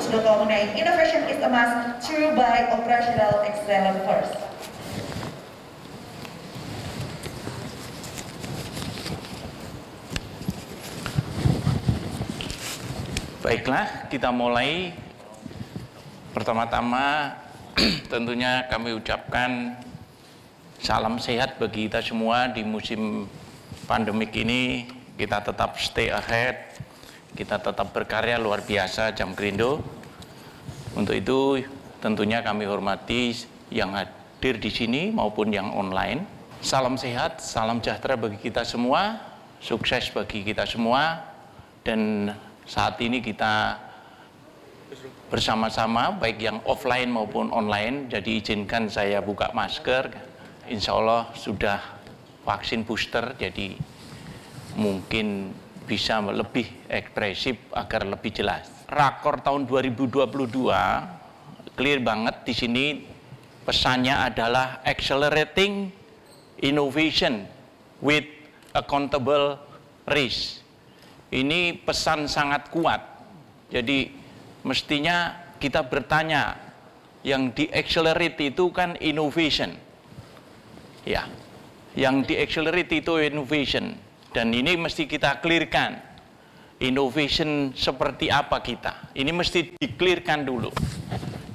Sudoto mengenai innovation is a must through by operational excellence first. Baiklah, kita mulai. Pertama-tama tentunya kami ucapkan salam sehat bagi kita semua di musim pandemik ini. Kita tetap stay ahead, kita tetap berkarya luar biasa Jamkrindo. Untuk itu tentunya kami hormati yang hadir di sini maupun yang online. Salam sehat, salam sejahtera bagi kita semua, sukses bagi kita semua, dan saat ini kita bersama-sama baik yang offline maupun online. Jadi izinkan saya buka masker. Insya Allah sudah vaksin booster, jadi mungkin bisa lebih ekspresif agar lebih jelas. Rakor tahun 2022 clear banget di sini, pesannya adalah accelerating innovation with accountable risk. Ini pesan sangat kuat. Jadi mestinya kita bertanya, yang di-accelerate itu kan innovation. Ya, yang di-accelerate itu innovation. Dan ini mesti kita clearkan. Innovation seperti apa kita? Ini mesti di-clearkan dulu.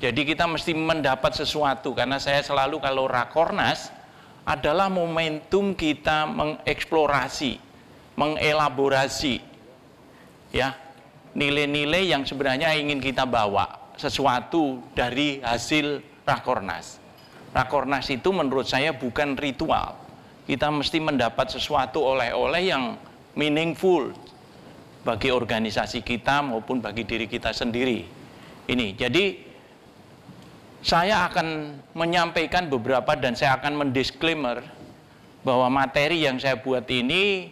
Jadi kita mesti mendapat sesuatu. Karena saya selalu kalau Rakornas adalah momentum kita mengeksplorasi, mengelaborasi, ya, nilai-nilai yang sebenarnya ingin kita bawa sesuatu dari hasil Rakornas. Rakornas itu menurut saya bukan ritual. Kita mesti mendapat sesuatu oleh-oleh yang meaningful bagi organisasi kita maupun bagi diri kita sendiri. Ini, jadi saya akan menyampaikan beberapa dan saya akan mendisclaimer bahwa materi yang saya buat ini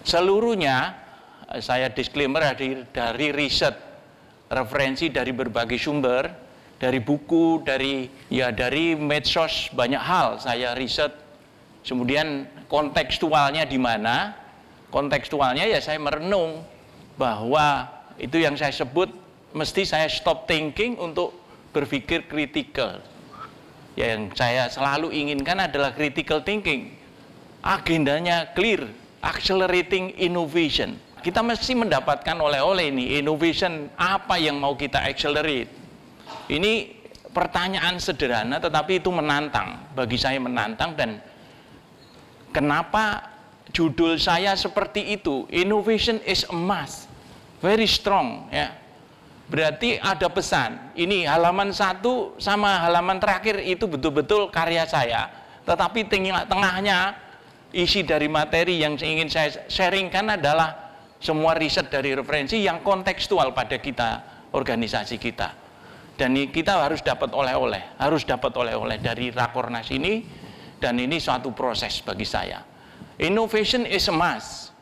seluruhnya saya disclaimer dari riset, referensi dari berbagai sumber, dari buku, dari medsos, banyak hal saya riset. Kemudian kontekstualnya di mana? Kontekstualnya ya saya merenung bahwa itu yang saya sebut mesti saya stop thinking untuk berpikir kritikal. Yang saya selalu inginkan adalah critical thinking. Agendanya clear, accelerating innovation. Kita mesti mendapatkan oleh-oleh ini, innovation apa yang mau kita accelerate. Ini pertanyaan sederhana tetapi itu menantang, bagi saya menantang. Dan kenapa judul saya seperti itu, innovation is a must, very strong, ya. Berarti ada pesan, ini halaman 1 sama halaman terakhir itu betul-betul karya saya, tetapi tengahnya isi dari materi yang ingin saya sharingkan adalah semua riset dari referensi yang kontekstual pada kita, organisasi kita. Dan kita harus dapat oleh-oleh dari Rakornas ini, dan ini suatu proses bagi saya. Innovation is a must.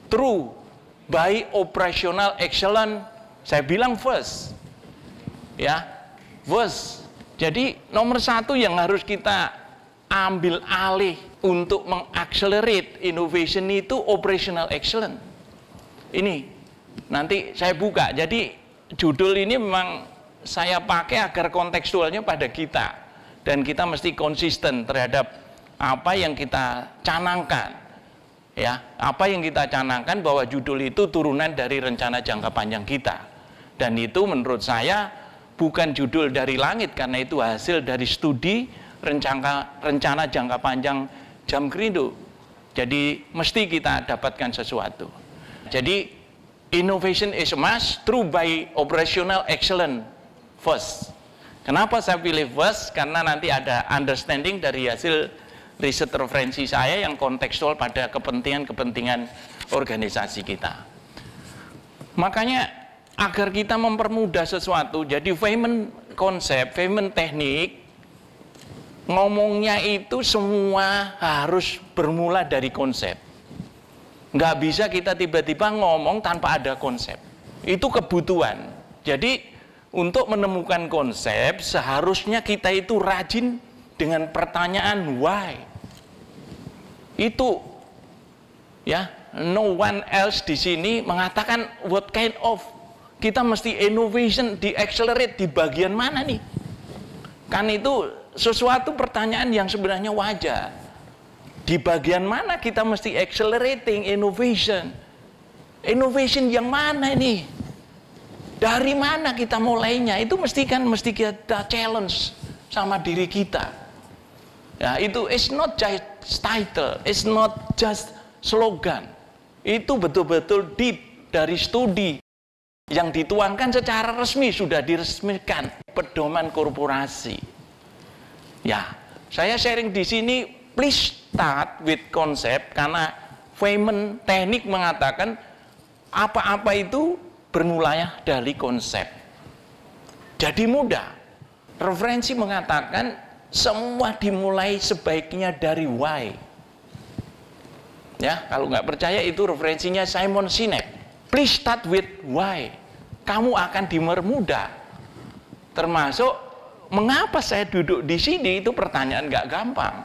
True by operational excellence, saya bilang first. Ya, first. Jadi nomor 1 yang harus kita ambil alih untuk mengaccelerate innovation itu operational excellence. Ini nanti saya buka. Jadi judul ini memang saya pakai agar kontekstualnya pada kita, dan kita mesti konsisten terhadap apa yang kita canangkan, ya, apa yang kita canangkan bahwa judul itu turunan dari rencana jangka panjang kita. Dan itu menurut saya bukan judul dari langit, karena itu hasil dari studi rencana jangka panjang Jamkrindo. Jadi mesti kita dapatkan sesuatu. Jadi innovation is a must through by operational excellence first. Kenapa saya pilih first? Karena nanti ada understanding dari hasil riset referensi saya yang kontekstual pada kepentingan-kepentingan organisasi kita. Makanya agar kita mempermudah sesuatu, jadi Feynman konsep, Feynman teknik, ngomongnya itu semua harus bermula dari konsep. Nggak bisa kita tiba-tiba ngomong tanpa ada konsep. Itu kebutuhan. Jadi untuk menemukan konsep seharusnya kita itu rajin dengan pertanyaan why. Itu ya, no one else di sini mengatakan what kind of. Kita mesti innovation di accelerate di bagian mana nih? Kan itu sesuatu pertanyaan yang sebenarnya wajar. Di bagian mana kita mesti accelerating innovation? Innovation yang mana ini? Dari mana kita mulainya? Itu mesti kita challenge sama diri kita. Ya, itu it's not just title, it's not just slogan. Itu betul-betul deep dari studi yang dituangkan secara resmi, sudah diresmikan pedoman korporasi. Ya, saya sharing di sini, please start with konsep, karena Feynman teknik mengatakan apa-apa itu bermulanya dari konsep. Jadi mudah. Referensi mengatakan semua dimulai sebaiknya dari why. Ya, kalau nggak percaya itu referensinya Simon Sinek. Please start with why. Kamu akan dipermudah. Termasuk mengapa saya duduk di sini itu pertanyaan nggak gampang.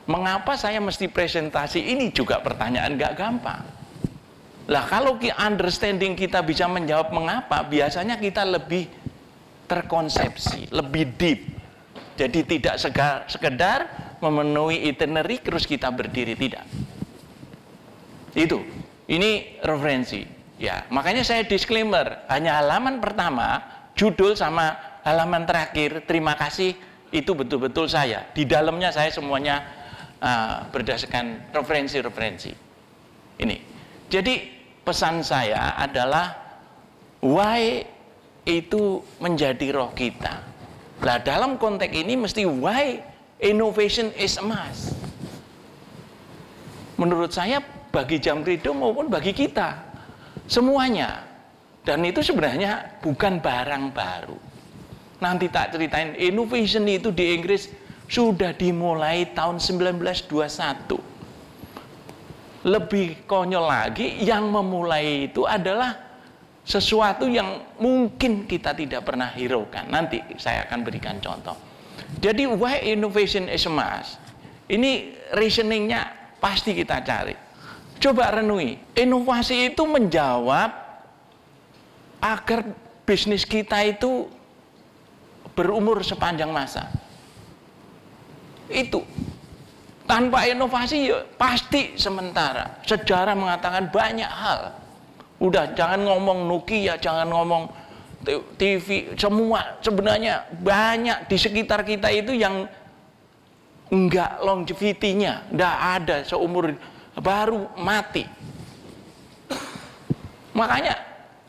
Mengapa saya mesti presentasi ini juga pertanyaan nggak gampang. Lah kalau understanding kita bisa menjawab mengapa, biasanya kita lebih terkonsepsi, lebih deep. Jadi tidak sekedar memenuhi itinerary terus kita berdiri, tidak. Itu. Ini referensi. Ya, makanya saya disclaimer, hanya halaman pertama, judul sama halaman terakhir, terima kasih, itu betul-betul saya. Di dalamnya saya semuanya berdasarkan referensi-referensi. Ini. Jadi pesan saya adalah why itu menjadi roh kita. Nah, dalam konteks ini mesti why innovation is a must. Menurut saya bagi Jam Krido maupun bagi kita semuanya. Dan itu sebenarnya bukan barang baru. Nanti tak ceritain, innovation itu di Inggris sudah dimulai tahun 1921. Lebih konyol lagi, yang memulai itu adalah sesuatu yang mungkin kita tidak pernah hiraukan. Nanti saya akan berikan contoh. Jadi why innovation is a must? Ini reasoningnya pasti kita cari. Coba renungi, inovasi itu menjawab agar bisnis kita itu berumur sepanjang masa. Itu tanpa inovasi ya pasti sementara. Sejarah mengatakan banyak hal. Udah jangan ngomong Nokia, jangan ngomong TV, semua sebenarnya banyak di sekitar kita itu yang enggak longevity-nya, enggak ada seumur baru mati. Makanya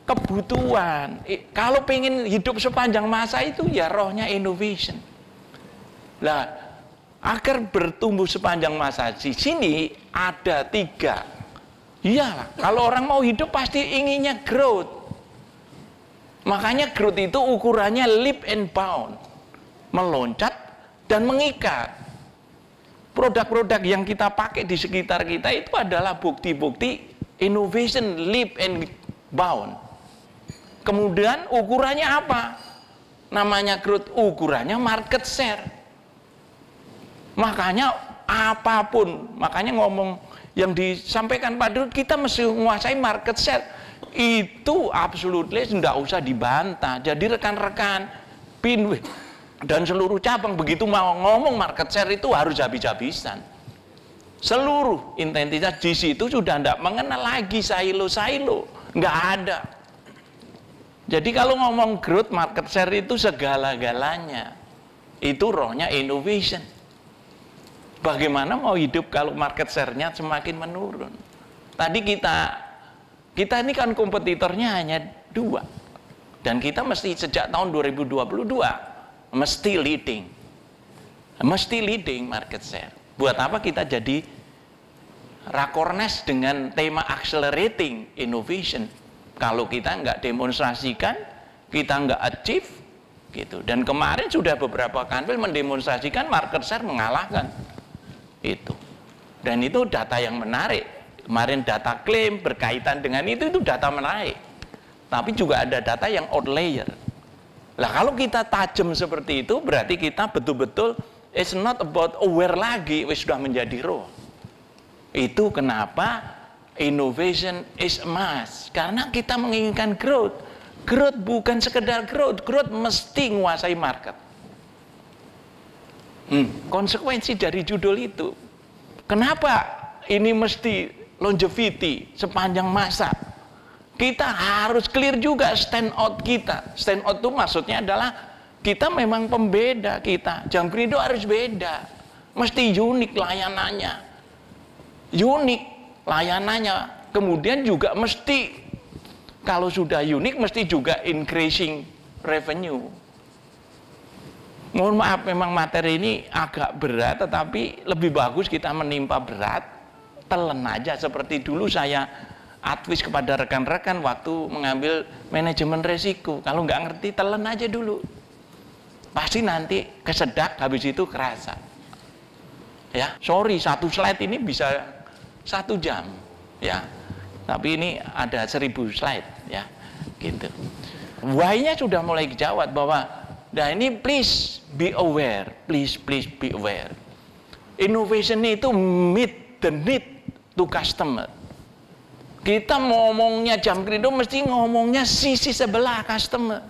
kebutuhan kalau pengen hidup sepanjang masa itu ya rohnya innovation. Lah, agar bertumbuh sepanjang masa di sini ada 3. Iyalah, kalau orang mau hidup pasti inginnya growth. Makanya growth itu ukurannya leap and bound, meloncat dan mengikat. Produk-produk yang kita pakai di sekitar kita itu adalah bukti-bukti innovation leap and bound. Kemudian ukurannya apa? Namanya growth, ukurannya market share. Makanya apapun, makanya ngomong yang disampaikan Pak Dirut, kita mesti menguasai market share. Itu absolutely tidak usah dibantah. Jadi rekan-rekan Pinway dan seluruh cabang begitu mau ngomong market share itu harus habis-habisan. Seluruh intensitas di situ sudah tidak mengenal lagi silo-silo, nggak ada. Jadi kalau ngomong growth market share itu segala-galanya. Itu rohnya innovation. Bagaimana mau hidup kalau market share-nya semakin menurun? Tadi kita ini kan kompetitornya hanya 2. Dan kita mesti sejak tahun 2022 mesti leading market share. Buat apa kita jadi Rakornas dengan tema accelerating innovation kalau kita nggak demonstrasikan, kita nggak achieve gitu. Dan kemarin sudah beberapa kanwil mendemonstrasikan market share mengalahkan itu. Dan itu data yang menarik. Kemarin data klaim berkaitan dengan itu data menarik. Tapi juga ada data yang outlier. Lah kalau kita tajam seperti itu berarti kita betul-betul it's not about aware lagi, sudah menjadi roh. Itu kenapa innovation is a must. Karena kita menginginkan growth. Growth bukan sekedar growth, growth mesti menguasai market. Konsekuensi dari judul itu. Kenapa ini mesti longevity sepanjang masa? Kita harus clear juga stand out kita. Stand out itu maksudnya adalah kita memang pembeda kita. Jamkrindo harus beda. Mesti unik layanannya. Unik layanannya. Kemudian juga mesti, kalau sudah unik, mesti juga increasing revenue. Mohon maaf, memang materi ini agak berat, tetapi lebih bagus kita menimpa berat, telan aja. Seperti dulu saya advis kepada rekan-rekan waktu mengambil manajemen resiko. Kalau nggak ngerti, telan aja dulu. Pasti nanti kesedak, habis itu kerasa. Ya, sorry, satu slide ini bisa 1 jam. Ya, tapi ini ada 1000 slide. Ya, gitu. Why-nya sudah mulai dijawab bahwa, nah ini please be aware, please be aware. Innovation itu meet the need to customer. Kita ngomongnya Jamkrindo mesti ngomongnya sisi sebelah customer.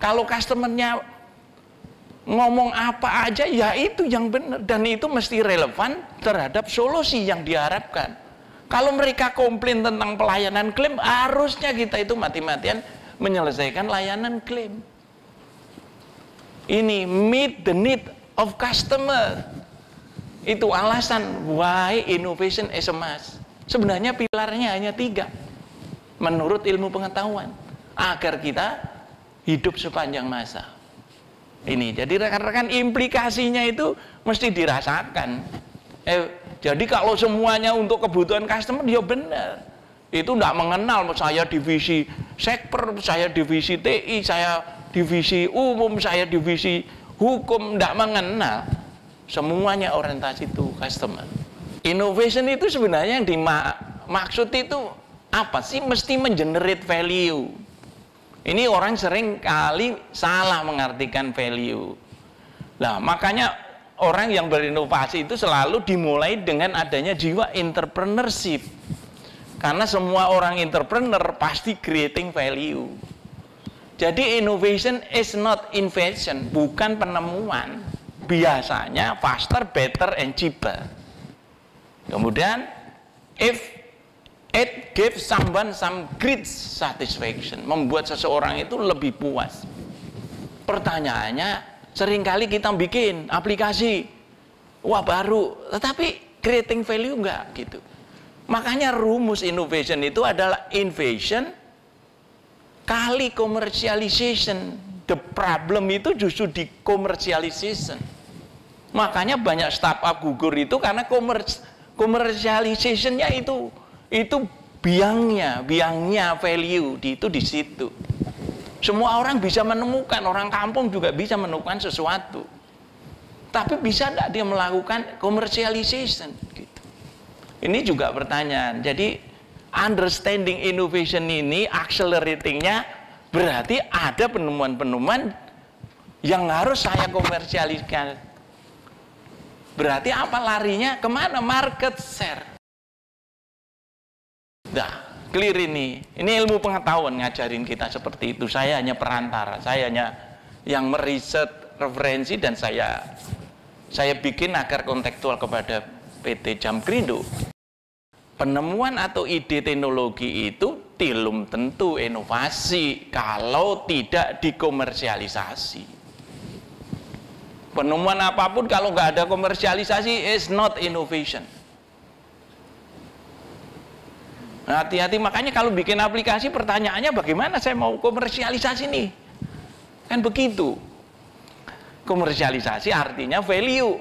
Kalau customernya ngomong apa aja, ya itu yang benar, dan itu mesti relevan terhadap solusi yang diharapkan. Kalau mereka komplain tentang pelayanan klaim, harusnya kita itu mati-matian menyelesaikan layanan klaim. Ini meet the need of customer. Itu alasan why innovation is a must. Sebenarnya pilarnya hanya 3 menurut ilmu pengetahuan agar kita hidup sepanjang masa. Ini jadi rekan-rekan, implikasinya itu mesti dirasakan. Jadi kalau semuanya untuk kebutuhan customer, ya benar. Itu tidak mengenal saya divisi sekper, saya divisi TI, saya divisi umum, saya divisi hukum, tidak mengenal. Semuanya orientasi itu customer. Innovation itu sebenarnya yang dimaksud itu apa sih? Mesti mengenerate value. Ini orang sering kali salah mengartikan value. Nah, makanya orang yang berinovasi itu selalu dimulai dengan adanya jiwa entrepreneurship. Karena semua orang entrepreneur pasti creating value. Jadi innovation is not invention, bukan penemuan. Biasanya faster, better, and cheaper. Kemudian, if it gives someone some great satisfaction, membuat seseorang itu lebih puas. Pertanyaannya, seringkali kita bikin aplikasi, wah baru, tetapi creating value enggak gitu. Makanya rumus innovation itu adalah innovation kali commercialization. The problem itu justru di commercialization. Makanya banyak startup gugur itu karena commercialization-nya itu biangnya value itu di situ. Semua orang bisa menemukan, orang kampung juga bisa menemukan sesuatu. Tapi bisa tidak dia melakukan commercialization gitu. Ini juga pertanyaan. Jadi understanding innovation ini, accelerating-nya berarti ada penemuan-penemuan yang harus saya komersialiskan. Berarti apa larinya? Kemana? Market share. Nah, clear ini. Ini ilmu pengetahuan ngajarin kita seperti itu. Saya hanya perantara. Saya hanya yang meriset referensi dan saya bikin agar kontekstual kepada PT Jamkrindo. Penemuan atau ide teknologi itu belum tentu inovasi kalau tidak dikomersialisasi. Penemuan apapun kalau nggak ada komersialisasi is not innovation. Hati-hati, makanya kalau bikin aplikasi pertanyaannya bagaimana saya mau komersialisasi nih? Kan begitu. Komersialisasi artinya value,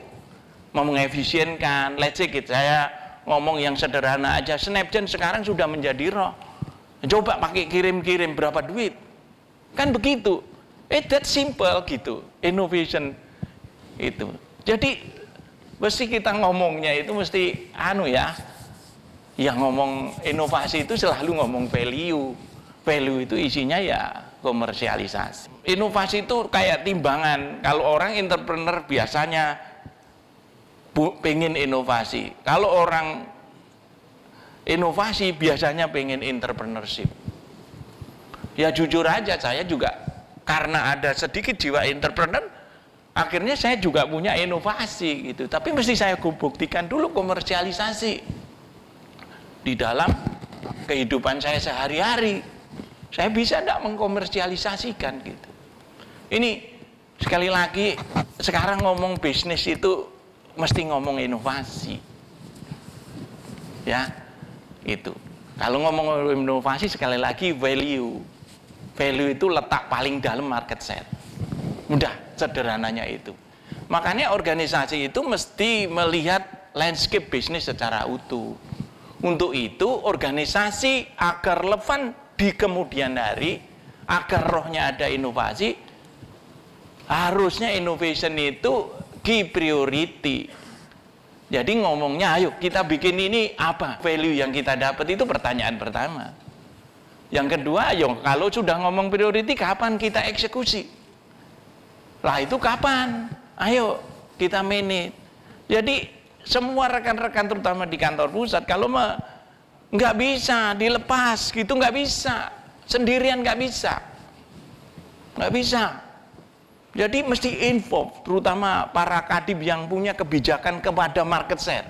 mau mengefisienkan. Let's say saya ngomong yang sederhana aja, Snapchat sekarang sudah menjadi raw. Coba pakai kirim-kirim berapa duit? Kan begitu. That simple gitu. Innovation itu. Jadi mesti kita ngomongnya itu mesti yang ngomong inovasi itu selalu ngomong value. Value itu isinya ya komersialisasi. Inovasi itu kayak timbangan. Kalau orang entrepreneur biasanya pengen inovasi. Kalau orang inovasi biasanya pengen entrepreneurship. Ya jujur aja, saya juga karena ada sedikit jiwa entrepreneur, akhirnya saya juga punya inovasi gitu. Tapi mesti saya buktikan dulu komersialisasi di dalam kehidupan saya sehari-hari. Saya bisa tidak mengkomersialisasikan gitu. Ini sekali lagi, sekarang ngomong bisnis itu mesti ngomong inovasi. Ya, itu. Kalau ngomong inovasi sekali lagi value. Value itu letak paling dalam market share. Mudah, sederhananya itu. Makanya organisasi itu mesti melihat landscape bisnis secara utuh. Untuk itu organisasi agar relevan di kemudian hari, agar rohnya ada inovasi, harusnya innovation itu key priority. Jadi ngomongnya, ayo kita bikin ini apa? Value yang kita dapat itu pertanyaan pertama. Yang kedua, ayo kalau sudah ngomong priority, kapan kita eksekusi? Lah itu kapan? Ayo kita manage. Jadi semua rekan-rekan terutama di kantor pusat, kalau nggak bisa dilepas gitu, nggak bisa sendirian, nggak bisa. Jadi mesti involve, terutama para kadip yang punya kebijakan kepada market share.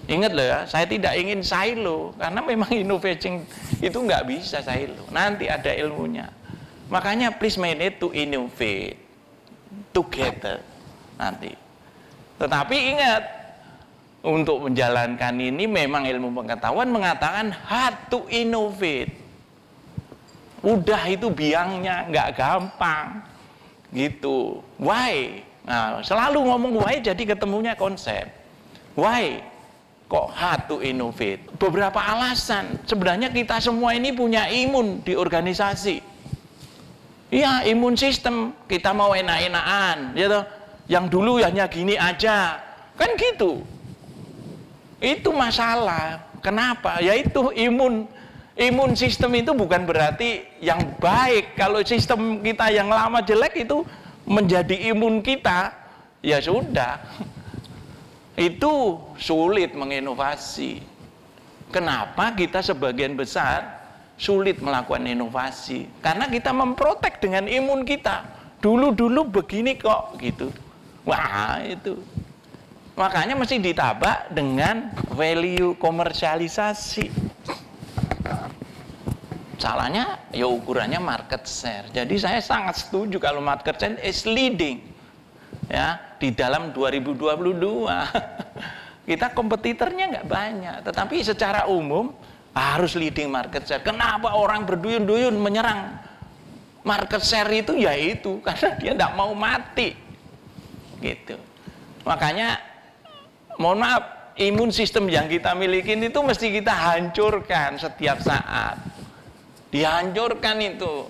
Ingat loh ya, saya tidak ingin silo, karena memang innovation itu nggak bisa silo, nanti ada ilmunya. Makanya please manage to innovate together nanti. Tetapi ingat, untuk menjalankan ini memang ilmu pengetahuan mengatakan hard to innovate. Udah itu biangnya, nggak gampang gitu. Why? Nah, selalu ngomong why, jadi ketemunya konsep. Why? Kok hard to innovate? Beberapa alasan. Sebenarnya kita semua ini punya imun di organisasi. Iya, imun sistem. Kita mau enak-enakan, gitu. Yang dulu hanya gini aja, kan gitu. Itu masalah. Kenapa? Yaitu imun sistem itu bukan berarti yang baik. Kalau sistem kita yang lama jelek itu menjadi imun kita, ya sudah. Itu sulit menginovasi. Kenapa kita sebagian besar sulit melakukan inovasi? Karena kita memprotek dengan imun kita. Dulu begini kok gitu. Wah, itu. Makanya mesti ditabak dengan value komersialisasi. Salahnya ya ukurannya market share. Jadi saya sangat setuju kalau market share is leading. Ya, di dalam 2022 kita kompetitornya nggak banyak, tetapi secara umum harus leading market share. Kenapa orang berduyun-duyun menyerang market share itu? Ya itu karena dia nggak mau mati gitu. Makanya mohon maaf, imun sistem yang kita miliki itu mesti kita hancurkan setiap saat. Dihancurkan itu.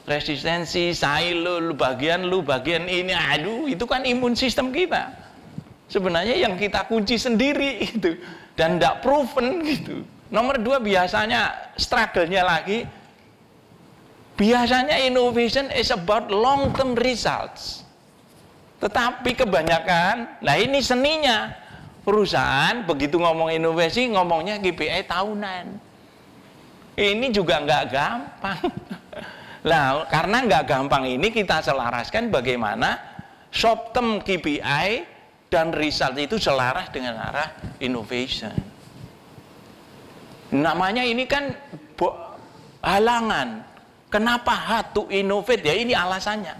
Resistensi, silo, lu bagian ini, aduh, itu kan imun sistem kita. Sebenarnya yang kita kunci sendiri itu. Dan tidak proven gitu. Nomor dua, biasanya struggle-nya lagi, biasanya innovation is about long term results. Tetapi kebanyakan, nah ini seninya, perusahaan begitu ngomong inovasi, ngomongnya KPI tahunan. Ini juga nggak gampang. Nah, karena nggak gampang ini kita selaraskan bagaimana short term KPI dan result itu selaras dengan arah innovation. Namanya ini kan halangan. Kenapa hard to innovate? Ya ini alasannya.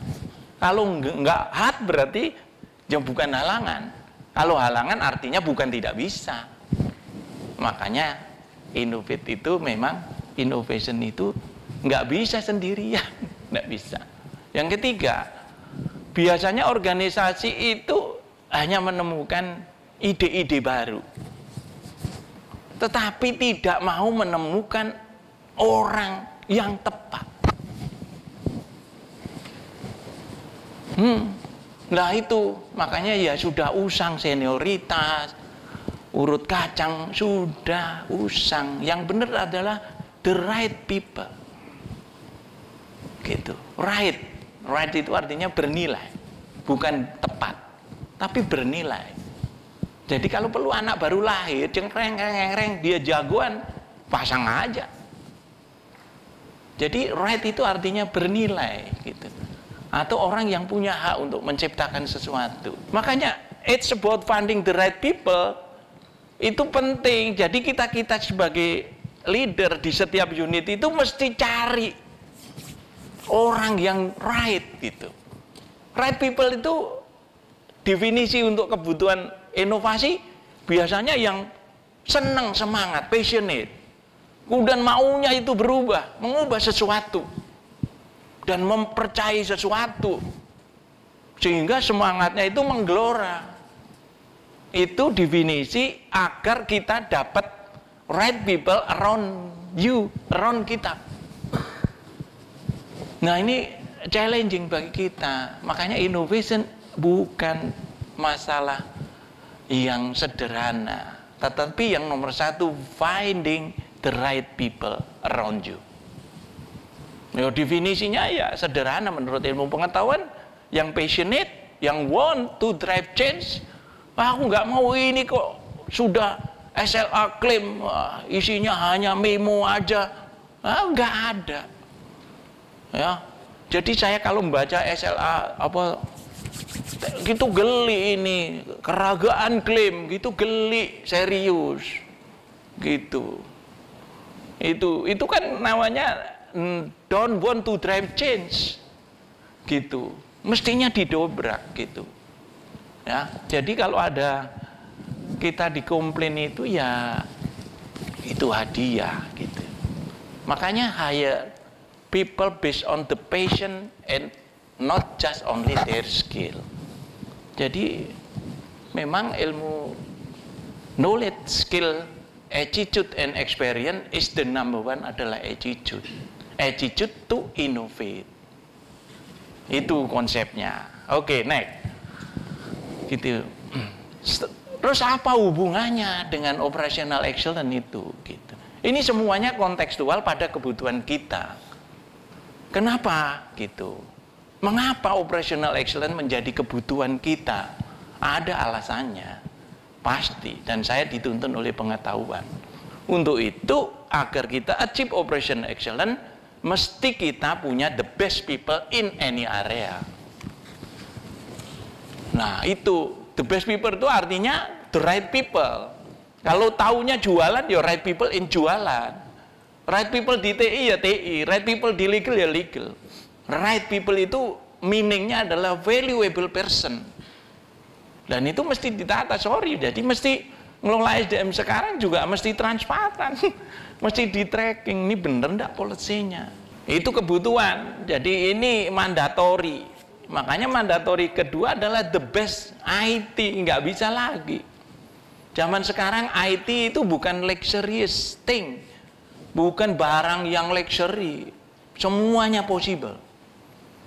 Kalau nggak hard berarti ya bukan halangan. Kalau halangan artinya bukan tidak bisa. Makanya innovate itu memang, innovation itu nggak bisa sendirian, nggak bisa. Yang ketiga, biasanya organisasi itu hanya menemukan ide-ide baru, tetapi tidak mau menemukan orang yang tepat. Nah itu, makanya ya sudah usang senioritas, urut kacang sudah usang. Yang benar adalah the right people. Gitu. Right itu artinya bernilai, bukan tepat, tapi bernilai. Jadi kalau perlu anak baru lahir, cengkreng, dia jagoan, pasang aja. Jadi right itu artinya bernilai gitu. Atau orang yang punya hak untuk menciptakan sesuatu. Makanya it's about finding the right people. Itu penting. Jadi kita sebagai leader di setiap unit itu mesti cari orang yang right gitu. Right people itu definisi untuk kebutuhan inovasi biasanya yang senang, semangat, passionate. Kemudian maunya itu berubah, mengubah sesuatu dan mempercayai sesuatu sehingga semangatnya itu menggelora. Itu definisi agar kita dapat right people around you, around kita. Nah, ini challenging bagi kita. Makanya innovation bukan masalah yang sederhana, tetapi yang nomor satu, finding the right people around you. Ya, definisinya ya sederhana menurut ilmu pengetahuan, yang passionate, yang want to drive change. Aku nggak mau ini kok, sudah SLA klaim isinya hanya memo aja, nggak ada. Ya, jadi saya kalau membaca SLA gitu geli ini, keragaan klaim gitu geli, serius, gitu. Itu kan namanya don't want to drive change, gitu. Mestinya didobrak gitu. Ya, jadi kalau ada kita dikomplain itu ya itu hadiah gitu. Makanya hire people based on the passion and not just only their skill. Jadi memang ilmu knowledge, skill, attitude and experience is the number one adalah attitude. Attitude to innovate. Itu konsepnya. Oke, next. Gitu. Terus apa hubungannya dengan operational excellence itu gitu. Ini semuanya kontekstual pada kebutuhan kita. Kenapa gitu? Mengapa operational excellence menjadi kebutuhan kita? Ada alasannya. Pasti, dan saya dituntun oleh pengetahuan. Untuk itu, agar kita achieve operational excellence, mesti kita punya the best people in any area. Nah, itu the best people itu artinya the right people. Kalau taunya jualan, ya right people in jualan. Right people di TI ya TI, right people di legal ya legal. Right people itu meaningnya adalah valuable person. Dan itu mesti ditata, jadi mesti ngelola SDM sekarang juga mesti transparan. Mesti di tracking, ini bener enggak polisinya. Itu kebutuhan, jadi ini mandatory. Makanya mandatory kedua adalah the best IT, nggak bisa lagi. Zaman sekarang IT itu bukan luxurious thing, bukan barang yang luxury, semuanya possible.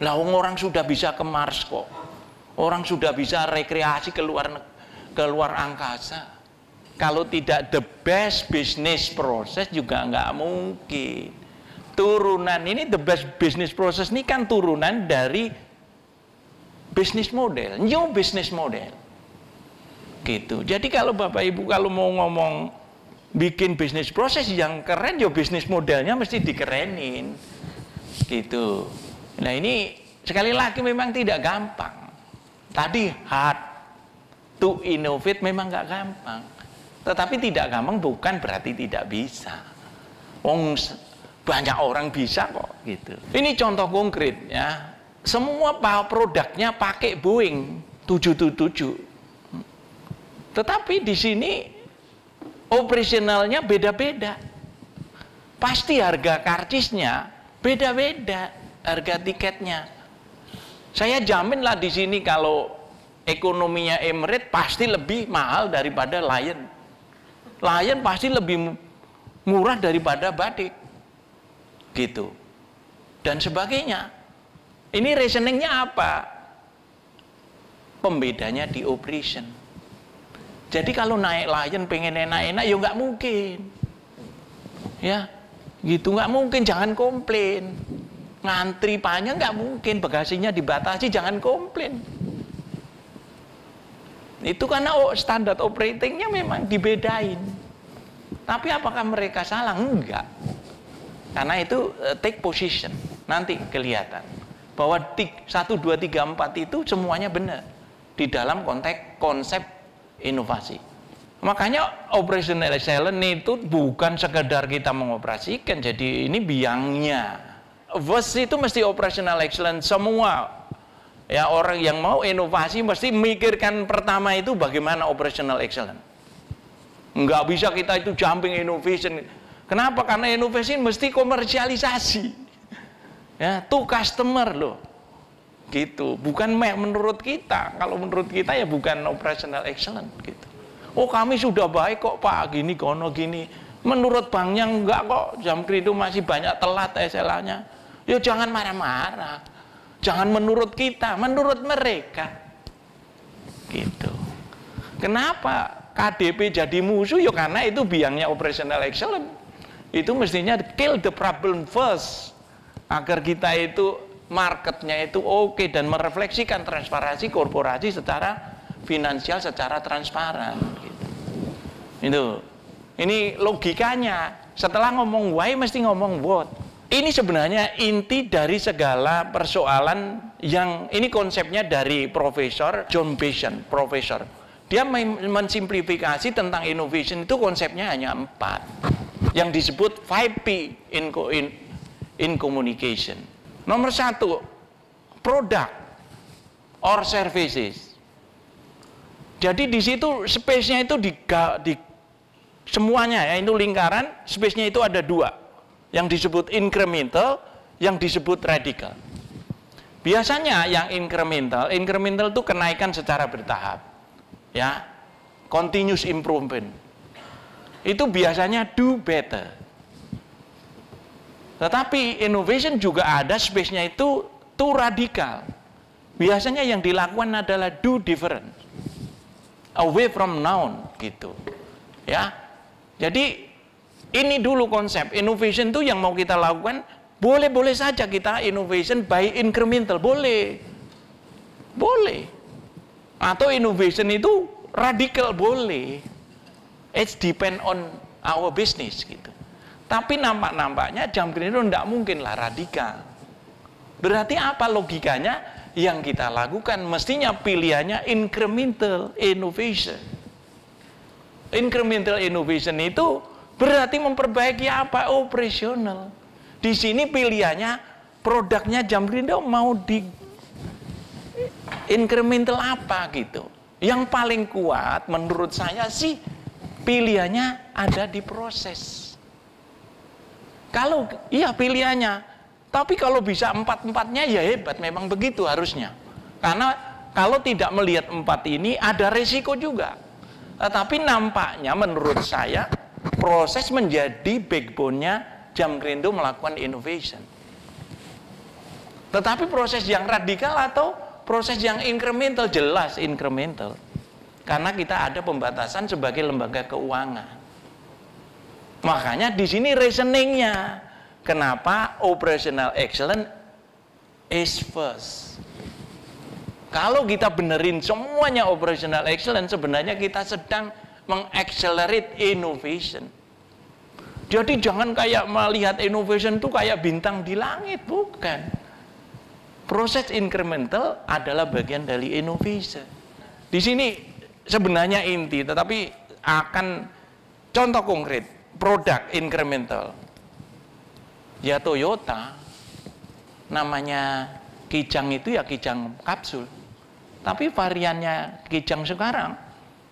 Lah orang sudah bisa ke Mars kok, orang sudah bisa rekreasi ke luar angkasa. Kalau tidak the best business process juga nggak mungkin. Turunan ini the best business process ini kan turunan dari business model, new business model, gitu. Jadi kalau Bapak Ibu kalau mau ngomong bikin bisnis proses yang keren, ya bisnis modelnya mesti dikerenin, gitu. Nah ini sekali lagi memang tidak gampang. Tadi hard to innovate memang nggak gampang, tetapi tidak gampang bukan berarti tidak bisa. Banyak orang bisa kok, gitu. Ini contoh konkret ya. Semua produknya pakai Boeing 777. Tetapi di sini operasionalnya beda-beda. Pasti harga karcisnya beda-beda, harga tiketnya. Saya jaminlah di sini kalau ekonominya Emirates pasti lebih mahal daripada Lion. Lion pasti lebih murah daripada Batik. Gitu. Dan sebagainya. Ini reasoningnya apa? Pembedanya di operation. Jadi kalau naik Lion pengen enak-enak, ya nggak mungkin. Ya, gitu nggak mungkin. Jangan komplain. Ngantri panjang nggak mungkin. Bagasinya dibatasi, jangan komplain. Itu karena standar operatingnya memang dibedain. Tapi apakah mereka salah? Enggak. Karena itu take position, nanti kelihatan bahwa 1, 2, 3, 4 itu semuanya benar di dalam konteks konsep inovasi. Makanya operational excellence itu bukan sekedar kita mengoperasikan, jadi ini biangnya. First itu mesti operational excellence semua. Ya, orang yang mau inovasi mesti mikirkan pertama itu bagaimana operational excellence. Nggak bisa kita itu jumping innovation. Kenapa? Karena inovasi mesti komersialisasi. Ya, to customer loh. Gitu. Bukan menurut kita. Kalau menurut kita ya bukan operational excellence gitu. Oh, kami sudah baik kok Pak, gini kono gini. Menurut banknya enggak kok, Jamkrindo masih banyak telat SLA-nya. Ya jangan marah-marah. Jangan menurut kita, menurut mereka. Gitu. Kenapa KDP jadi musuh? Ya karena itu biangnya operational excellence. Itu mestinya kill the problem first, agar kita itu marketnya itu oke dan merefleksikan transparansi korporasi secara finansial secara transparan gitu. Itu ini logikanya. Setelah ngomong why mesti ngomong what. Ini sebenarnya inti dari segala persoalan yang ini konsepnya dari Profesor John Bashan, profesor. Dia mensimplifikasi tentang innovation itu konsepnya hanya 4. Yang disebut 5P in communication. Nomor 1, product or services. Jadi di situ space-nya itu di semuanya ya, itu lingkaran, space-nya itu ada 2. Yang disebut incremental, yang disebut radical. Biasanya yang incremental itu kenaikan secara bertahap. Ya. Continuous improvement. Itu biasanya do better. Tetapi innovation juga ada space-nya itu too radikal. Biasanya yang dilakukan adalah do different. Away from noun gitu. Ya. Jadi ini dulu konsep innovation itu yang mau kita lakukan, boleh-boleh saja kita innovation by incremental, boleh. Boleh. Atau innovation itu radikal, boleh. It depend on our business gitu. Tapi nampaknya Jamkrindo tidak mungkin lah radikal. Berarti apa logikanya? Yang kita lakukan mestinya pilihannya incremental innovation. Incremental innovation itu berarti memperbaiki apa? Operasional. Di sini pilihannya produknya Jamkrindo mau di incremental apa gitu. Yang paling kuat menurut saya sih pilihannya ada di proses. Kalau iya pilihannya, tapi kalau bisa 4-4-nya ya hebat, memang begitu harusnya. Karena kalau tidak melihat 4 ini ada resiko juga. Tetapi nampaknya menurut saya proses menjadi backbone-nya Jamkrindo melakukan innovation. Tetapi proses yang radikal atau proses yang incremental, jelas incremental. Karena kita ada pembatasan sebagai lembaga keuangan. Makanya di sini reasoningnya, kenapa operational excellence is first. Kalau kita benerin semuanya operational excellence, sebenarnya kita sedang mengaccelerate innovation. Jadi jangan kayak melihat innovation itu kayak bintang di langit, bukan. Proses incremental adalah bagian dari innovation. Di sini sebenarnya inti, tetapi akan contoh konkret produk incremental. Ya Toyota namanya Kijang itu ya Kijang kapsul. Tapi variannya Kijang sekarang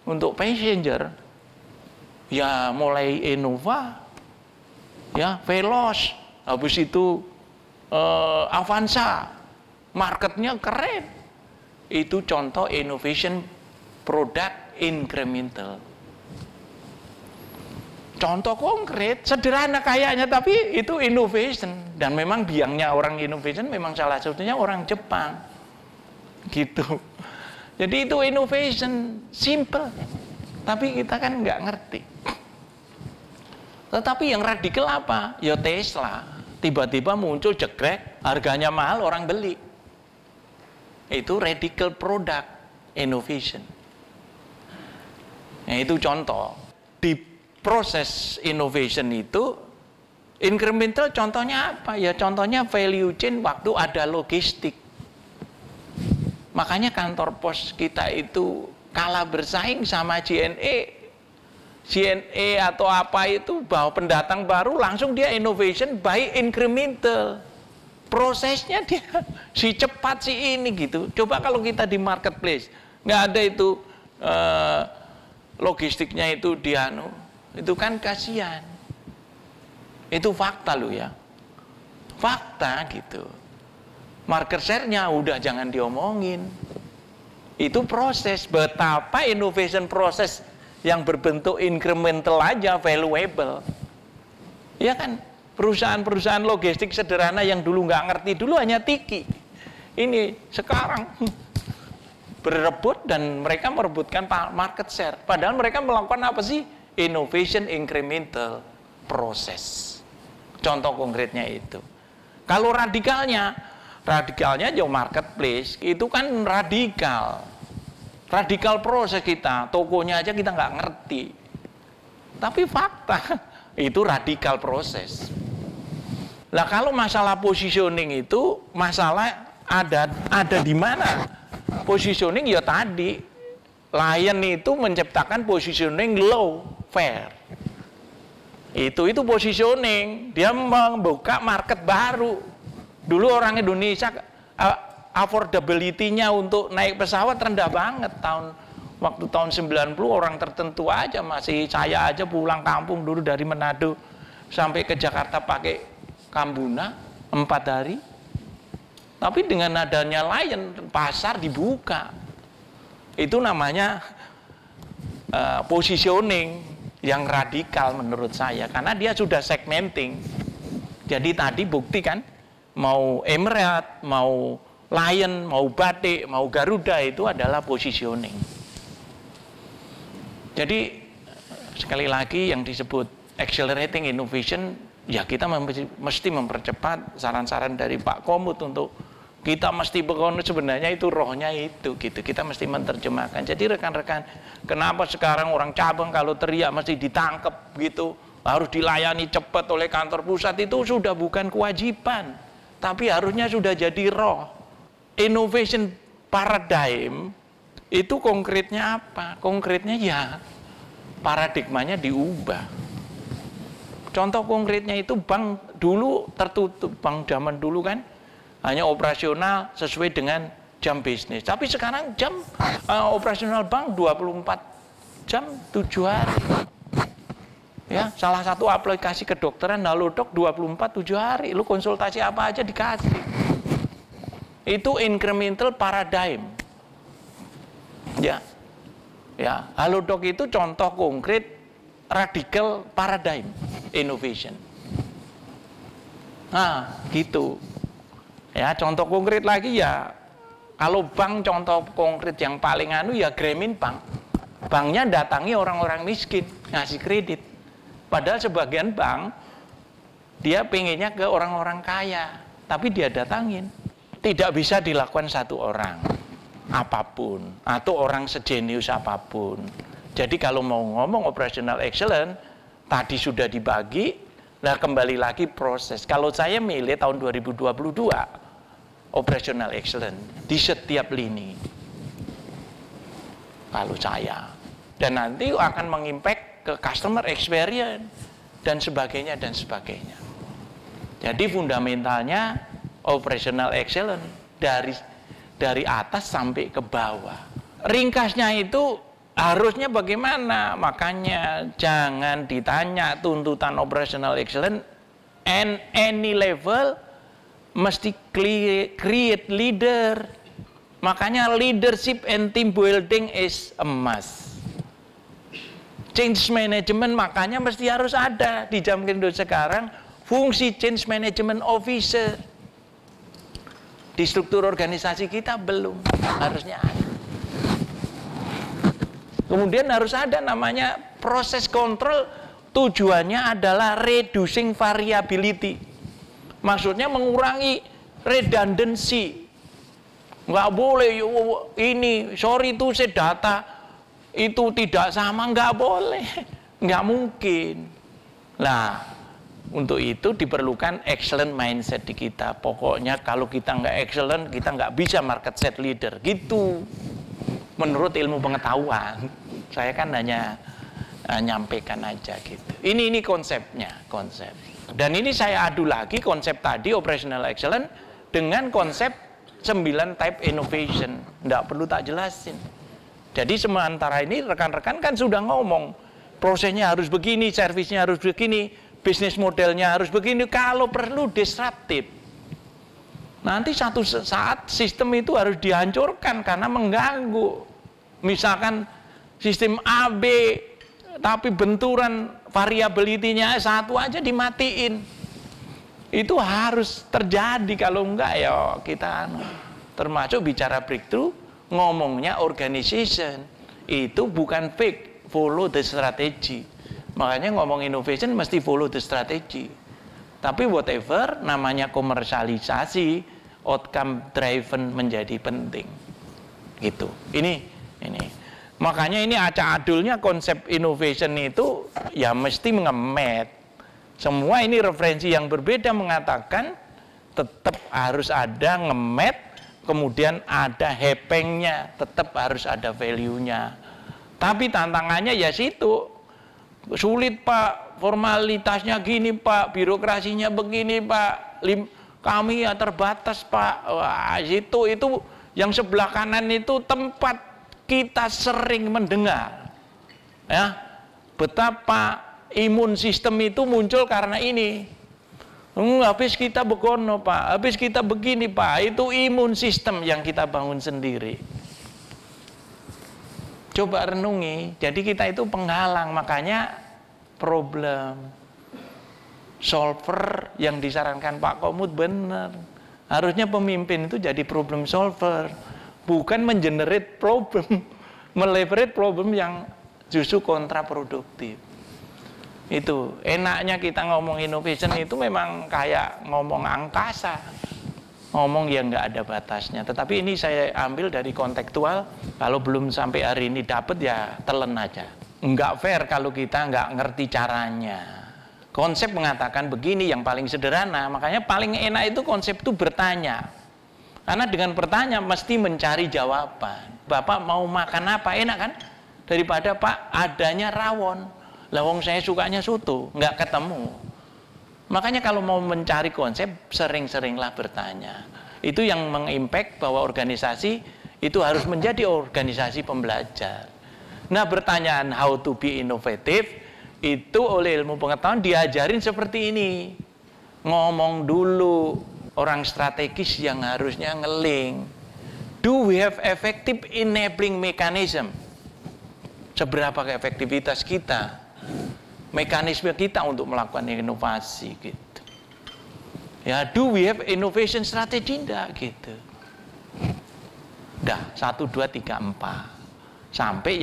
untuk passenger ya mulai Innova, ya Veloz, habis itu Avanza, marketnya keren. Itu contoh innovation produk incremental. Contoh konkret, sederhana kayaknya, tapi itu innovation. Dan memang biangnya orang innovation memang salah satunya orang Jepang. Gitu. Jadi itu innovation, simple. Tapi kita kan nggak ngerti. Tetapi yang radikal apa? Ya Tesla. Tiba-tiba muncul jegrek, harganya mahal, orang beli. Itu radical product innovation. Nah, itu contoh. Di proses innovation itu Incremental contohnya apa? Ya contohnya value chain waktu ada logistik. Makanya kantor pos kita itu kalah bersaing sama JNE. JNE atau apa itu bahwa pendatang baru langsung dia innovation by incremental. Prosesnya dia si cepat si ini gitu. Coba kalau kita di marketplace nggak ada itu logistiknya itu dianu, itu kan kasihan. Itu fakta loh ya, fakta gitu. Market share-nya udah jangan diomongin. Itu proses, betapa innovation proses yang berbentuk incremental aja valuable. Ya kan, perusahaan-perusahaan logistik sederhana yang dulu nggak ngerti dulu hanya tiki. Ini sekarang berebut dan mereka merebutkan market share. Padahal mereka melakukan apa sih? Innovation incremental proses. Contoh konkretnya itu. Kalau radikalnya jauh marketplace itu kan radikal proses kita, tokonya aja kita nggak ngerti. Tapi fakta itu radikal proses. Lah kalau masalah positioning itu masalah ada di mana? Positioning ya tadi Lion itu menciptakan positioning low fare. Itu positioning, dia membuka market baru. Dulu orang Indonesia affordability-nya untuk naik pesawat rendah banget waktu tahun 90 orang tertentu aja masih saya aja pulang kampung dulu dari Manado sampai ke Jakarta pakai Kambuna 4 hari. Tapi dengan adanya Lion pasar dibuka. Itu namanya positioning yang radikal menurut saya karena dia sudah segmenting. Jadi tadi bukti kan mau Emirates, mau Lion, mau Batik, mau Garuda itu adalah positioning. Jadi sekali lagi yang disebut accelerating innovation, ya kita mesti mempercepat saran-saran dari Pak Komut untuk kita mesti sebenarnya itu rohnya itu gitu. Kita mesti menerjemahkan. Jadi rekan-rekan, kenapa sekarang orang cabang kalau teriak mesti ditangkap gitu, harus dilayani cepat oleh kantor pusat itu sudah bukan kewajiban, tapi harusnya sudah jadi roh. Innovation paradigm itu konkretnya apa? Konkretnya ya paradigmanya diubah. Contoh konkretnya itu bank dulu tertutup, bank zaman dulu kan hanya operasional sesuai dengan jam bisnis. Tapi sekarang jam operasional bank 24 jam 7 hari. Ya, salah satu aplikasi kedokteran Halodoc 24 7 hari. Lu konsultasi apa aja dikasih. Itu incremental paradigm. Ya. Ya, Halodoc itu contoh konkret radical paradigm innovation. Nah, gitu. Ya, contoh konkret lagi ya, kalau bank contoh konkret yang paling ya Grameen Bank. Banknya datangi orang-orang miskin, ngasih kredit. Padahal sebagian bank, dia pengennya ke orang-orang kaya. Tapi dia datangin. Tidak bisa dilakukan satu orang, apapun. Atau orang sejenius apapun. Jadi kalau mau ngomong operational excellence, tadi sudah dibagi, nah kembali lagi proses. Kalau saya milih tahun 2022, operational excellence di setiap lini kalau saya, dan nanti akan mengimpact ke customer experience dan sebagainya dan sebagainya. Jadi fundamentalnya operational excellence dari atas sampai ke bawah. Ringkasnya itu harusnya bagaimana? Makanya jangan ditanya tuntutan operational excellence and any level, mesti create leader. Makanya leadership and team building is a must. Change management makanya mesti harus ada di zaman Indonesia sekarang, fungsi change management officer. Di struktur organisasi kita belum, harusnya ada. Kemudian harus ada namanya proses kontrol, tujuannya adalah reducing variability. Maksudnya mengurangi redundancy. Nggak boleh ini, sorry itu data itu tidak sama, nggak boleh, nggak mungkin. Nah, Untuk itu diperlukan excellent mindset di kita. Pokoknya kalau kita nggak excellent, kita nggak bisa market set leader. Gitu. Menurut ilmu pengetahuan. Saya kan hanya nyampaikan aja gitu. Ini konsepnya, konsep. Dan ini saya adu lagi konsep tadi operational excellence dengan konsep 9 type innovation. Nggak perlu tak jelasin. Jadi sementara ini rekan-rekan kan sudah ngomong prosesnya harus begini, servisnya harus begini, bisnis modelnya harus begini, kalau perlu disruptif. Nanti satu saat sistem itu harus dihancurkan karena mengganggu. Misalkan sistem A, B, tapi benturan variability-nya satu aja dimatiin. Itu harus terjadi, kalau enggak ya kita termasuk bicara breakthrough, ngomongnya organization. Itu bukan fake, follow the strategy. Makanya ngomong innovation mesti follow the strategy. Tapi whatever namanya komersialisasi, outcome driven menjadi penting. Gitu. Ini. Makanya ini acak-adulnya konsep innovation itu ya mesti mengemet. Semua ini referensi yang berbeda mengatakan tetap harus ada ngemet, kemudian ada hapengnya, tetap harus ada value-nya. Tapi tantangannya ya situ. Sulit Pak, formalitasnya gini Pak, birokrasinya begini Pak, kami ya terbatas Pak. Wah, itu yang sebelah kanan itu tempat kita sering mendengar. Ya, betapa imun sistem itu muncul karena ini. Habis kita begono Pak, habis kita begini Pak, itu imun sistem yang kita bangun sendiri. Coba renungi, jadi kita itu penghalang, makanya problem solver yang disarankan Pak Komud benar. Harusnya pemimpin itu jadi problem solver, bukan mengenerate problem, meleverage problem yang justru kontraproduktif. Itu enaknya kita ngomong innovation itu memang kayak ngomong angkasa. Ngomong yang nggak ada batasnya. Tetapi ini saya ambil dari kontekstual. Kalau belum sampai hari ini dapat ya telan aja. Nggak fair kalau kita nggak ngerti caranya. Konsep mengatakan begini yang paling sederhana. Makanya paling enak itu konsep itu bertanya. Karena dengan bertanya mesti mencari jawaban. Bapak mau makan apa? Enak kan? Daripada Pak adanya rawon. Lawang saya sukanya soto. Nggak ketemu. Makanya kalau mau mencari konsep, sering-seringlah bertanya. Itu yang mengimpact bahwa organisasi itu harus menjadi organisasi pembelajar. Nah, pertanyaan how to be innovative, itu oleh ilmu pengetahuan diajarin seperti ini. Ngomong dulu, orang strategis yang harusnya ngeling. Do we have effective enabling mechanism? Seberapa efektivitas kita? Mekanisme kita untuk melakukan inovasi gitu. Ya, do we have innovation strategy enggak gitu. Dah 1 2 3 4. Sampai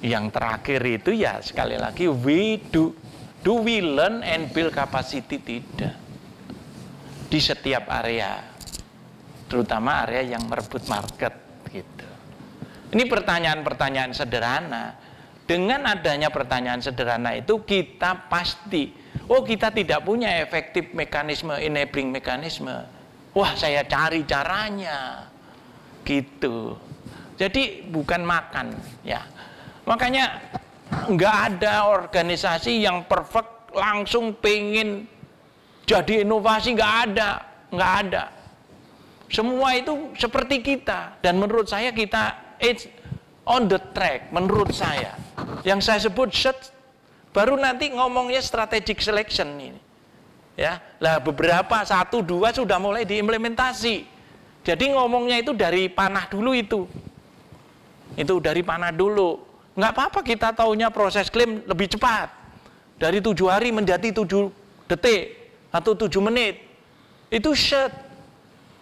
yang terakhir itu ya sekali lagi do we learn and build capacity tidak. Di setiap area. Terutama area yang merebut market gitu. Ini pertanyaan-pertanyaan sederhana. Dengan adanya pertanyaan sederhana itu kita pasti, oh kita tidak punya efektif mekanisme, enabling mekanisme. Wah saya cari caranya, gitu. Jadi bukan makan, ya. Makanya nggak ada organisasi yang perfect langsung pengen jadi inovasi, nggak ada. Semua itu seperti kita dan menurut saya kita on the track, menurut saya. Yang saya sebut baru nanti ngomongnya strategic selection ini. Ya, lah beberapa 1 2 sudah mulai diimplementasi. Jadi ngomongnya itu dari panah dulu itu. Itu dari panah dulu. Nggak apa-apa kita taunya proses klaim lebih cepat. Dari 7 hari menjadi 7 detik atau 7 menit. Itu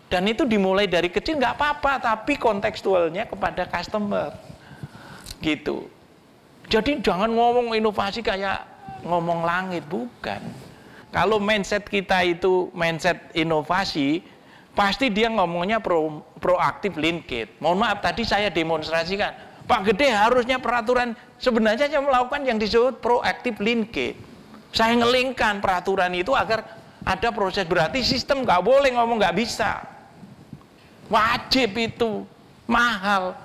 dan itu dimulai dari kecil nggak apa-apa, tapi kontekstualnya kepada customer. Gitu. Jadi jangan ngomong inovasi kayak ngomong langit, bukan. Kalau mindset kita itu mindset inovasi, pasti dia ngomongnya proaktif linkage. Mohon maaf tadi saya demonstrasikan. Pak Gede harusnya peraturan sebenarnya saya melakukan yang disebut proaktif linkage. Saya ngelingkan peraturan itu agar ada proses, berarti sistem nggak boleh ngomong nggak bisa. Wajib itu, mahal.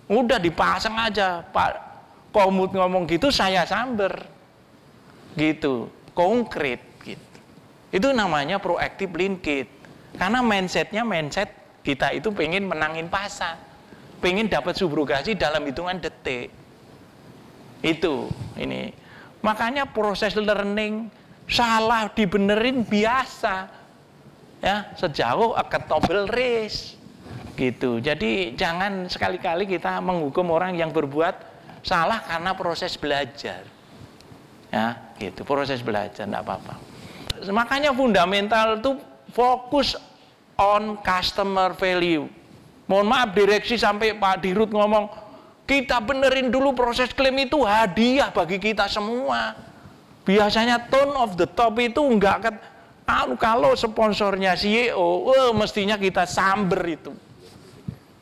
Udah dipasang aja, Pak Komut ngomong gitu, saya samber. Gitu, konkret gitu. Itu namanya proactive linkage. Karena mindsetnya mindset kita itu pengen menangin pasar, pengen dapat subrogasi dalam hitungan detik. Itu ini. Makanya proses learning salah dibenerin biasa. Ya, sejauh acceptable risk. Gitu. Jadi jangan sekali-kali kita menghukum orang yang berbuat salah karena proses belajar. Ya, gitu. Proses belajar enggak apa-apa. Makanya fundamental itu fokus on customer value. Mohon maaf direksi sampai Pak Dirut ngomong, kita benerin dulu proses klaim itu hadiah bagi kita semua. Biasanya tone of the top itu enggak kalau sponsornya CEO, mestinya kita samber itu.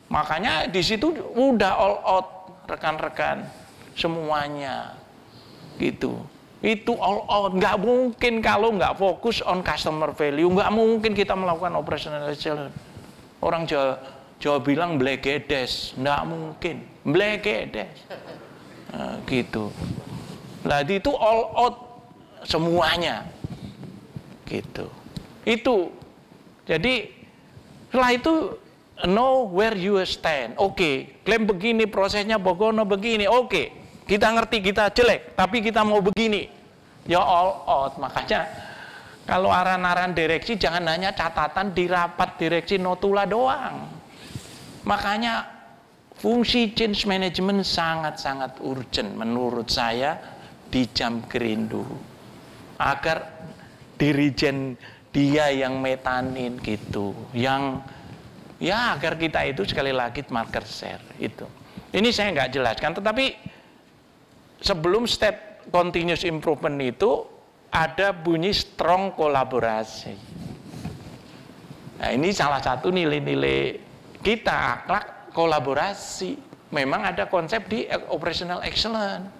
Makanya di situ udah all out rekan-rekan semuanya. Gitu. Itu all out, nggak mungkin kalau nggak fokus on customer value, nggak mungkin kita melakukan operational excellence. Orang Jawa bilang blegedes, nggak mungkin, blegedes, gitu. Nah itu all out semuanya, gitu. Itu, jadi setelah itu know where you stand. Oke, klaim begini, prosesnya Bogono begini, oke. Kita ngerti kita jelek, tapi kita mau begini. Ya all out. Makanya kalau aran-aran direksi jangan hanya catatan di rapat direksi notula doang. Makanya fungsi change management sangat-sangat urgent menurut saya di jam gerindu. Agar dirijen dia yang metanin gitu. Yang ya agar kita itu sekali lagi market share itu. Ini saya nggak jelaskan, tetapi sebelum step continuous improvement itu ada bunyi strong kolaborasi. Nah ini salah satu nilai-nilai kita, akhlak kolaborasi. Memang ada konsep di operational excellence.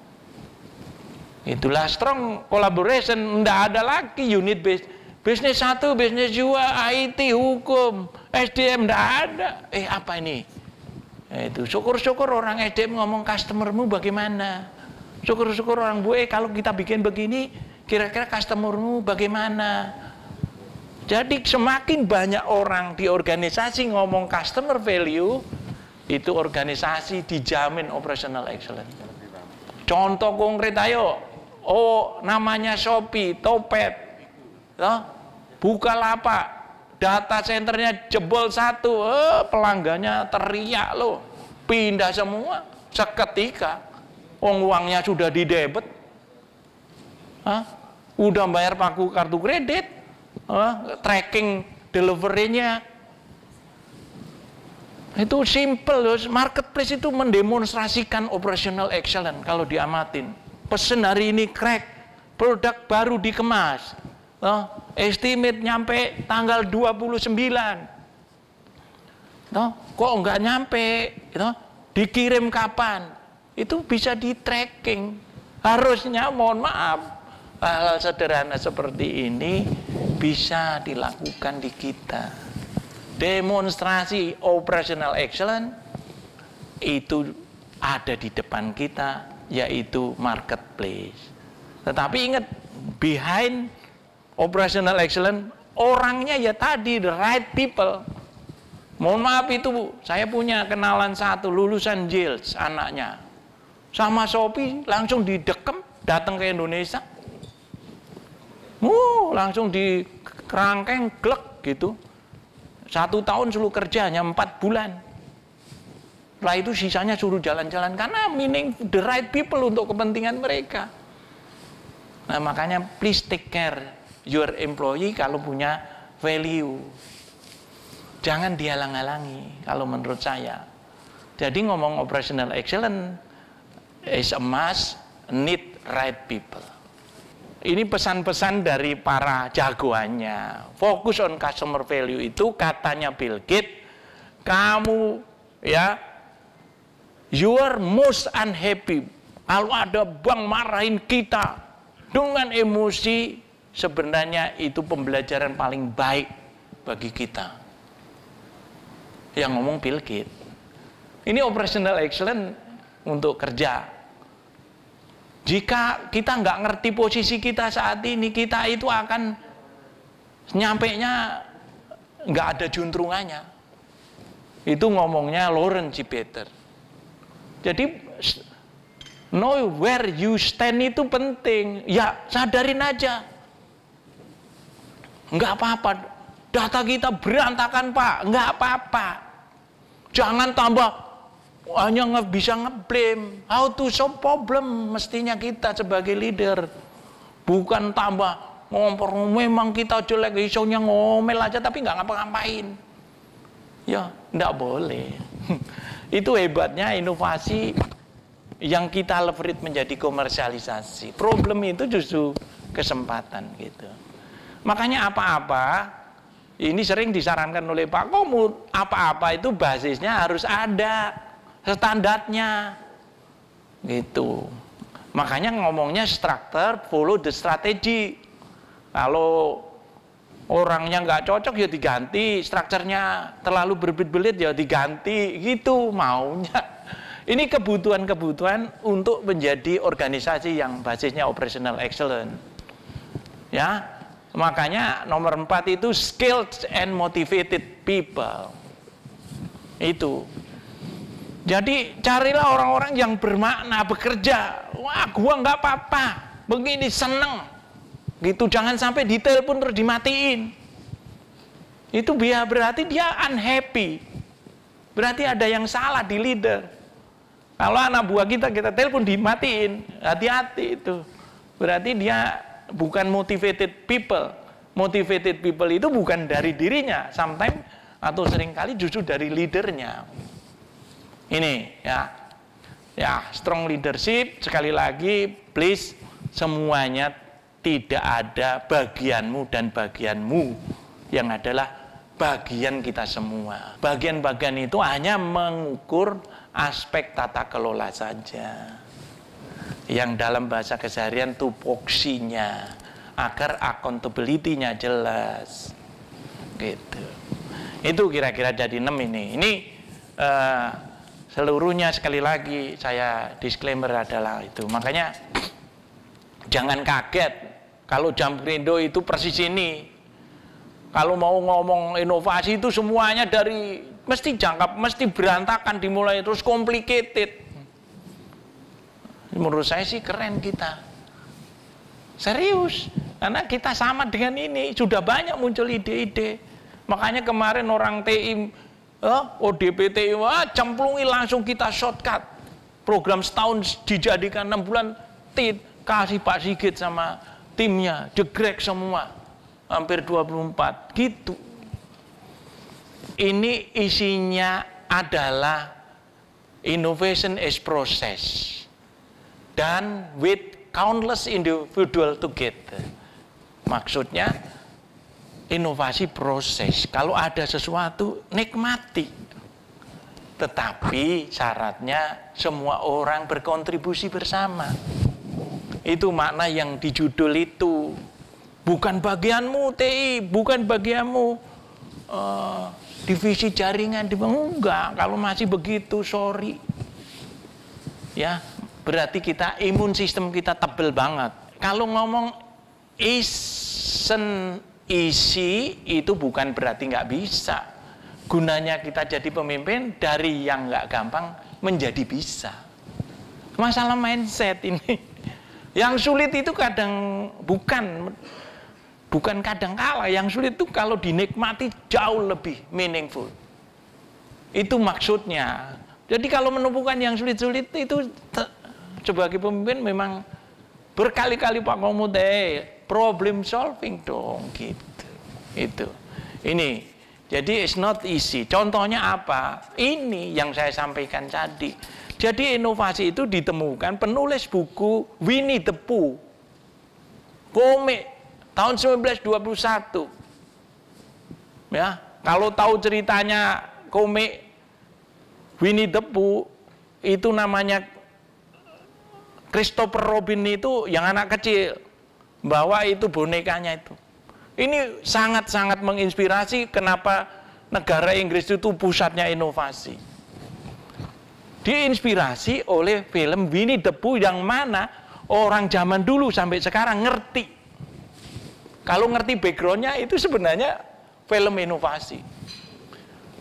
Itulah strong collaboration, tidak ada lagi unit base. Bisnis 1, bisnis 2, IT, hukum, SDM, tidak ada. Apa ini? Itu syukur-syukur orang SDM ngomong customermu bagaimana. Syukur-syukur orang Bu, kalau kita bikin begini, kira-kira customermu bagaimana? Jadi semakin banyak orang di organisasi ngomong customer value, itu organisasi dijamin operational excellence. Contoh konkret ayo, namanya Shopee, Topet, Bukalapak, data centernya jebol 1, pelanggannya teriak loh, pindah semua seketika. Uangnya sudah di debit, udah bayar pakai kartu kredit, tracking delivery-nya. Itu simple, marketplace itu mendemonstrasikan operational excellence kalau diamatin. Pesen hari ini crack, produk baru dikemas, estimate nyampe tanggal 29, kok nggak nyampe, dikirim kapan? Itu bisa di tracking. Harusnya mohon maaf hal sederhana seperti ini bisa dilakukan di kita. Demonstrasi operational excellence itu ada di depan kita, yaitu marketplace. Tetapi ingat, behind operational excellence orangnya ya tadi the right people. Mohon maaf itu Bu, saya punya kenalan satu lulusan Yale anaknya. Sama Shopee langsung didekem datang ke Indonesia. Langsung di kerangkeng glek gitu. 1 tahun suruh kerja hanya 4 bulan. Setelah itu sisanya suruh jalan-jalan karena meaning the right people untuk kepentingan mereka. Nah, makanya please take care your employee kalau punya value. Jangan dihalang-halangi kalau menurut saya. Jadi ngomong operational excellence is a must, need right people. Ini pesan-pesan dari para jagoannya. Fokus on customer value itu katanya Bill Gates, kamu ya, you are most unhappy kalau ada bank marahin kita, dengan emosi, sebenarnya itu pembelajaran paling baik bagi kita. Yang ngomong Bill Gates. Ini operational excellence untuk kerja. Jika kita nggak ngerti posisi kita saat ini, kita itu akan nyampainya nggak ada juntrungannya. Itu ngomongnya Lawrence G. Peter. Jadi know where you stand itu penting. Ya sadarin aja. Nggak apa-apa. Data kita berantakan Pak. Nggak apa-apa. Jangan tambah hanya bisa ngeblame. How to solve problem mestinya kita sebagai leader. Bukan tambah ngompor, memang kita jelek, isonya ngomel aja tapi nggak ngapa-ngapain. Ya, nggak boleh. Itu hebatnya inovasi yang kita leverage menjadi komersialisasi. Problem itu justru kesempatan gitu. Makanya apa-apa ini sering disarankan oleh Pak Komut, apa-apa itu basisnya harus ada standarnya. Gitu. Makanya ngomongnya structure follow the strategy. Kalau orangnya nggak cocok ya diganti, strukturnya terlalu berbelit-belit ya diganti, gitu maunya. Ini kebutuhan-kebutuhan untuk menjadi organisasi yang basisnya operational excellence. Ya. Makanya nomor 4 itu skilled and motivated people. Itu. Jadi carilah orang-orang yang bermakna bekerja. Wah, gua nggak apa-apa. Begini seneng. Gitu, jangan sampai ditelepon terus dimatiin. Itu berarti dia unhappy. Berarti ada yang salah di leader. Kalau anak buah kita telepon dimatiin, hati-hati itu. Berarti dia bukan motivated people. Motivated people itu bukan dari dirinya, sometimes atau seringkali justru dari leadernya. Ini ya. Ya, strong leadership sekali lagi please semuanya tidak ada bagianmu dan bagianmu, yang adalah bagian kita semua. Bagian-bagian itu hanya mengukur aspek tata kelola saja. Yang dalam bahasa keseharian tupoksinya, agar accountability-nya jelas. Gitu. Itu kira-kira jadi 6 ini. Ini seluruhnya sekali lagi saya disclaimer adalah itu. Makanya jangan kaget kalau Jamkrindo itu persis ini. Kalau mau ngomong inovasi itu semuanya dari mesti jangkap, mesti berantakan, dimulai terus complicated. Menurut saya sih keren kita. Serius, karena kita sama dengan ini, sudah banyak muncul ide-ide. Makanya kemarin orang TI, ODP TI, cemplungi langsung kita shortcut. Program setahun dijadikan 6 bulan, kasih Pak Sigit sama timnya, jegrek semua. Hampir 24, gitu. Ini isinya adalah innovation is process. Dan with countless individual together. Maksudnya inovasi proses. Kalau ada sesuatu nikmati. Tetapi syaratnya semua orang berkontribusi bersama. Itu makna yang di judul itu. Bukan bagianmu TI, bukan bagianmu divisi jaringan. Enggak, kalau masih begitu sorry. Ya. Berarti kita imun sistem kita tebel banget. Kalau ngomong isn't easy itu bukan berarti nggak bisa. Gunanya kita jadi pemimpin dari yang nggak gampang menjadi bisa. Masalah mindset ini. Yang sulit itu kadang bukan kadang kala. Yang sulit itu kalau dinikmati jauh lebih meaningful. Itu maksudnya. Jadi kalau menemukan yang sulit-sulit itu sebagai pemimpin memang berkali-kali Pak Komut problem solving dong gitu. Itu. Ini. Jadi it's not easy. Contohnya apa? Ini yang saya sampaikan tadi. Jadi inovasi itu ditemukan penulis buku Winnie the Pooh. Komik tahun 1921. Ya, kalau tahu ceritanya komik Winnie the Pooh itu namanya Christopher Robin itu yang anak kecil. bawa itu bonekanya itu. Ini sangat-sangat menginspirasi kenapa negara Inggris itu pusatnya inovasi. Diinspirasi oleh film Winnie the Pooh yang mana orang zaman dulu sampai sekarang ngerti. Kalau ngerti backgroundnya itu sebenarnya film inovasi.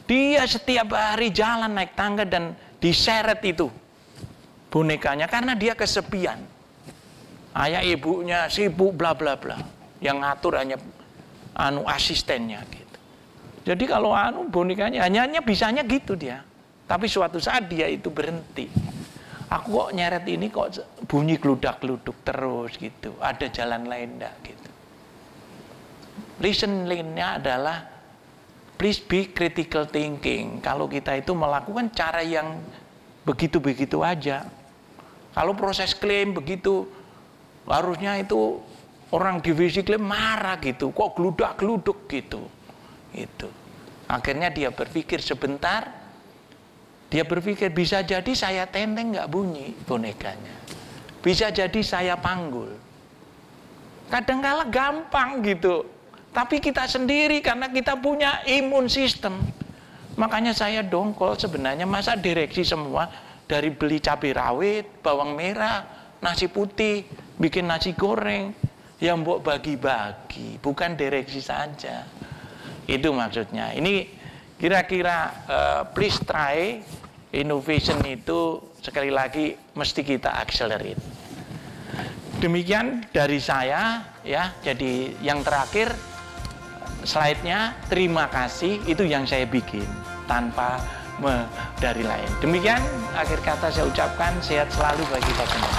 Dia setiap hari jalan naik tangga dan diseret itu bonekanya karena dia kesepian. Ayah ibunya sibuk bla bla bla. Yang ngatur hanya asistennya gitu. Jadi kalau bonekanya hanya bisanya gitu dia. Tapi suatu saat dia itu berhenti. Aku kok nyeret ini kok bunyi geludak-geluduk terus gitu. Ada jalan lain enggak gitu. Reason lainnya adalah please be critical thinking. Kalau kita itu melakukan cara yang begitu-begitu aja. Kalau proses klaim begitu, harusnya itu orang divisi klaim marah gitu. Kok geludak-geluduk gitu. Gitu. Akhirnya dia berpikir sebentar. Dia berpikir bisa jadi saya tenteng nggak bunyi bonekanya. Bisa jadi saya panggul. Kadang-kala gampang gitu. Tapi kita sendiri karena kita punya imun sistem. Makanya saya dongkol sebenarnya masa direksi semua dari beli cabai rawit, bawang merah, nasi putih, bikin nasi goreng, yang mbok bagi-bagi, bukan direksi saja. Itu maksudnya. Ini kira-kira please try innovation itu sekali lagi mesti kita accelerate. Demikian dari saya ya. Jadi yang terakhir slide-nya terima kasih itu yang saya bikin tanpa dari lain. Demikian akhir kata saya ucapkan sehat selalu bagi Bapak.